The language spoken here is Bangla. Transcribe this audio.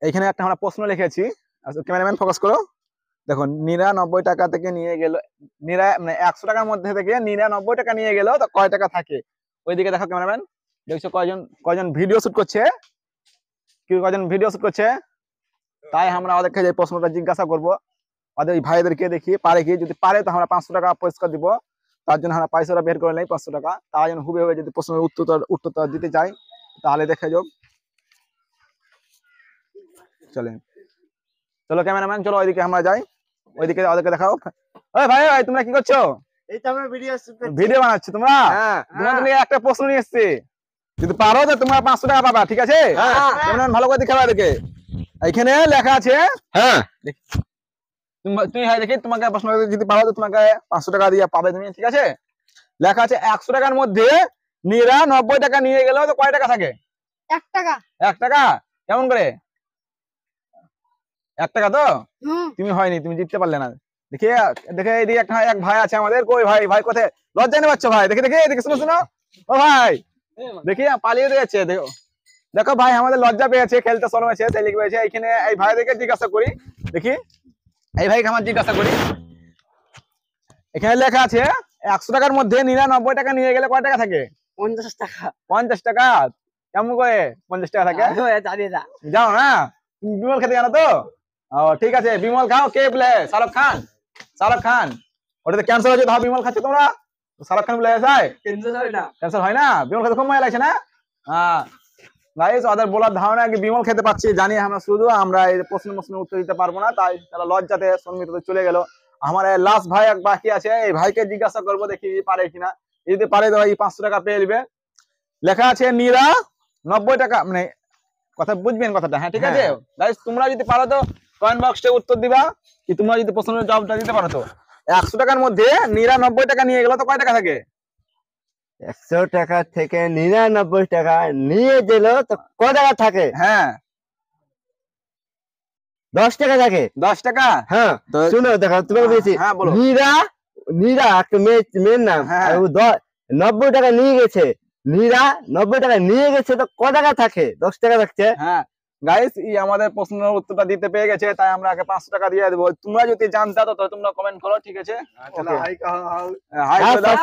এইখানে একটা আমরা প্রশ্ন লিখেছি, আচ্ছা ক্যামেরাম্যান ফোকাস করো। দেখো 99 টাকা থেকে নিয়ে গেল, মানে 100 টাকার মধ্যে থেকে 99 টাকা নিয়ে গেল তো কয় টাকা থাকে? ওইদিকে দেখো ক্যামেরাম্যান, দেখছো কয়জন কয়জন ভিডিও শুট করছে, কি কয়জন ভিডিও শুট করছে। তাই আমরা ওদেরকে যে প্রশ্নটা জিজ্ঞাসা করবো, ওদের ওই ভাইদেরকে দেখি পারে কি, যদি পারে তো আমরা 500 টাকা পুরস্কার দিব। তার জন্য আমরা পয়সাটা বের করে নেই 500 টাকা। তার জন্য হুবে যদি প্রশ্নের উত্তর দিতে চাই তাহলে দেখে যাও। চলেন, চলো ক্যামেরাম্যান, চলো ওইদিকে আমরা যাই, ওইদিকে ওদেরকে দেখাও। ওই ভাই ভাই তোমরা কি করছো? এই তো আমরা ভিডিও বানাচ্ছ তোমরা? তোমাদের নিয়ে একটা প্রশ্ন নিয়ে এসেছি, যদি পারো তো তোমরা 500 টাকা পাবা, ঠিক আছে? ভালো করে দেখাবা। দেখে এখানে লেখা আছে, হ্যাঁ তুমি হ্যাঁ দেখি তোমাকে প্রশ্ন যদি পারো তো তোমাকে 500 টাকা দিয়ে পাবে তুমি, ঠিক আছে? লেখা আছে 100 টাকার মধ্যে 99 টাকা নিয়ে গেলেও তো কয় টাকা থাকে? 1 টাকা। 1 টাকা? কেমন করে 1 টাকা? তো তুমি হয়নি, তুমি জিততে পারলে না। দেখে দেখে এইদিকে এক ভাই আছে আমাদের, কই ভাই, ভাই কোথায়? লজ্জা নেই পাচ্ছ ভাই? দেখে দেখে দেখে শোনো শোনো, ও ভাই দেখি পালিয়ে যাচ্ছে। দেখো দেখো ভাই আমাদের লজ্জা পেয়েছে, খেলতে শরম হয়েছে, তাই লিখে পেয়েছে। এইখানে এই ভাইদেরকে জিজ্ঞাসা করি, দেখি এই ভাইকে আমার জিজ্ঞাসা করি। এখানে লেখা আছে 100 টাকার মধ্যে 99 টাকা নিয়ে গেলে কয় টাকা থাকে? 50 টাকা। 50 টাকা? কেমন করে 50 টাকা থাকে? জানি না। জানো না? তুমি বিমল খেতে জানো তো? ও ঠিক আছে, বিমল খাও। কে বলে? শাহরুখ খান। শাহরুখ খান ওটাতে ক্যান্সার হয়েছে, তাও বিমল খাচ্ছে তোমরা? শাহরুখ খান বলে যায় ক্যান্সার হয় না? ক্যান্সার হয় না? বিমল খেতে খুব মজা লাগছে না? হ্যাঁ গাইস, ওদের বলার ধারণা কি বিমল খেতে পাচ্ছি জানি আমরা, শুধু আমরা এই প্রশ্নের উত্তর দিতে পারবো না, তাই তারা লজ্জাতে সন্মিত চলে গেল। আমার লাস্ট ভাই এক বাকি আছে, এই ভাইকে জিজ্ঞাসা করবো দেখি পারে কিনা। যদি পারে তো এই 500 টাকা পেয়ে নেবে। লেখা আছে 99 টাকা, মানে কথা বুঝবেন কথাটা, হ্যাঁ ঠিক আছে গাইস? তোমরা যদি পারো তো কমেন্ট বক্সে উত্তর দিবা, কি তোমরা যদি প্রশ্নের জবাবটা দিতে পারো তো 100 টাকার মধ্যে 99 টাকা নিয়ে গেল তো কয় টাকা থাকে? 100 টাকা থেকে 99 টাকা নিয়ে গেল তো কত টাকা থাকে? হ্যাঁ 10 টাকা থাকে। 10 টাকা? হ্যাঁ শুনো দেখো তোমাকে বলছি, হ্যাঁ বলো। নীরা একটা মেয়ের নাম, আর ও 90 টাকা নিয়ে গেছে। নীরা 90 টাকা নিয়ে গেছে তো কত টাকা থাকে? 10 টাকা থাকছে। হ্যাঁ গাইস, আমাদের প্রশ্নের উত্তরটা দিতে পেরে গেছে, তাই আমরা আগে 500 টাকা দিয়ে দেবো। তোমরা যদি জানতে তো তোমরা কমেন্ট করো, ঠিক আছে? হাই করে দাও।